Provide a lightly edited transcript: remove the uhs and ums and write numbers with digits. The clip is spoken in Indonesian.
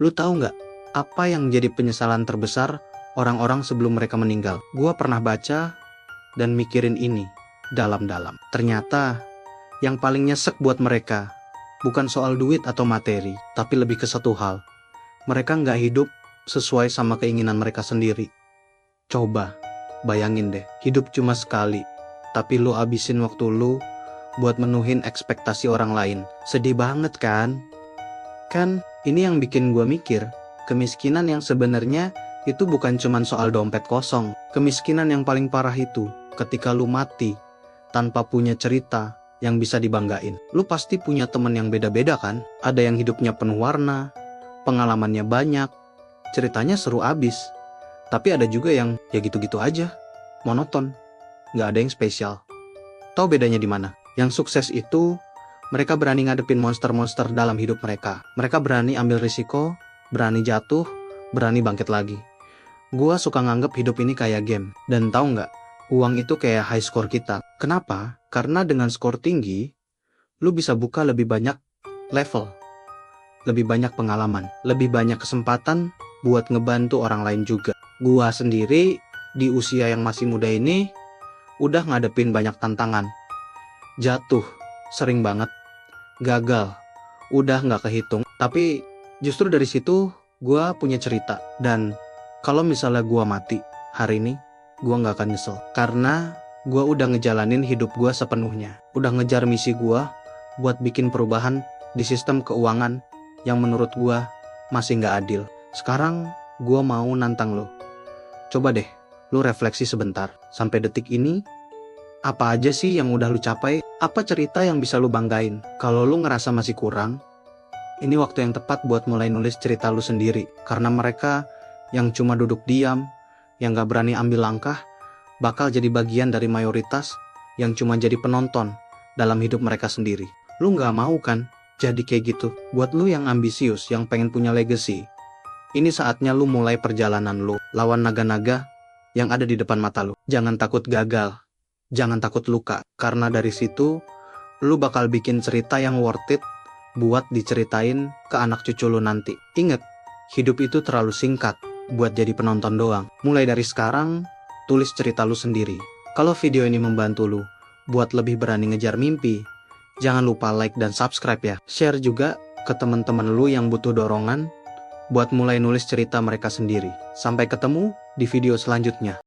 Lu tahu nggak apa yang jadi penyesalan terbesar orang-orang sebelum mereka meninggal? Gua pernah baca dan mikirin ini dalam-dalam. Ternyata yang paling nyesek buat mereka bukan soal duit atau materi, tapi lebih ke satu hal. Mereka nggak hidup sesuai sama keinginan mereka sendiri. Coba bayangin deh, hidup cuma sekali, tapi lu abisin waktu lu buat menuhin ekspektasi orang lain. Sedih banget kan? Kan ini yang bikin gua mikir, kemiskinan yang sebenarnya itu bukan cuman soal dompet kosong. Kemiskinan yang paling parah itu ketika lu mati tanpa punya cerita yang bisa dibanggain. Lu pasti punya temen yang beda-beda kan? Ada yang hidupnya penuh warna, pengalamannya banyak, ceritanya seru abis. Tapi ada juga yang ya gitu-gitu aja, monoton, gak ada yang spesial. Tahu bedanya di mana? Yang sukses itu mereka berani ngadepin monster-monster dalam hidup mereka. Mereka berani ambil risiko, berani jatuh, berani bangkit lagi. Gua suka nganggep hidup ini kayak game. Dan tahu nggak? Uang itu kayak high score kita. Kenapa? Karena dengan skor tinggi, lu bisa buka lebih banyak level, lebih banyak pengalaman, lebih banyak kesempatan buat ngebantu orang lain juga. Gua sendiri di usia yang masih muda ini udah ngadepin banyak tantangan. Jatuh, sering banget. Gagal, udah nggak kehitung. Tapi justru dari situ gue punya cerita. Dan kalau misalnya gue mati hari ini, gue nggak akan nyesel. Karena gue udah ngejalanin hidup gue sepenuhnya. Udah ngejar misi gue buat bikin perubahan di sistem keuangan yang menurut gue masih nggak adil. Sekarang gue mau nantang lo. Coba deh, lo refleksi sebentar. Sampai detik ini, apa aja sih yang udah lu capai? Apa cerita yang bisa lu banggain? Kalau lu ngerasa masih kurang, ini waktu yang tepat buat mulai nulis cerita lu sendiri. Karena mereka yang cuma duduk diam, yang gak berani ambil langkah, bakal jadi bagian dari mayoritas yang cuma jadi penonton dalam hidup mereka sendiri. Lu gak mau kan jadi kayak gitu? Buat lu yang ambisius, yang pengen punya legacy, ini saatnya lu mulai perjalanan lu lawan naga-naga yang ada di depan mata lu. Jangan takut gagal. Jangan takut luka, karena dari situ lu bakal bikin cerita yang worth it buat diceritain ke anak cucu lu nanti. Ingat, hidup itu terlalu singkat buat jadi penonton doang. Mulai dari sekarang, tulis cerita lu sendiri. Kalau video ini membantu lu buat lebih berani ngejar mimpi, jangan lupa like dan subscribe ya. Share juga ke teman-teman lu yang butuh dorongan buat mulai nulis cerita mereka sendiri. Sampai ketemu di video selanjutnya.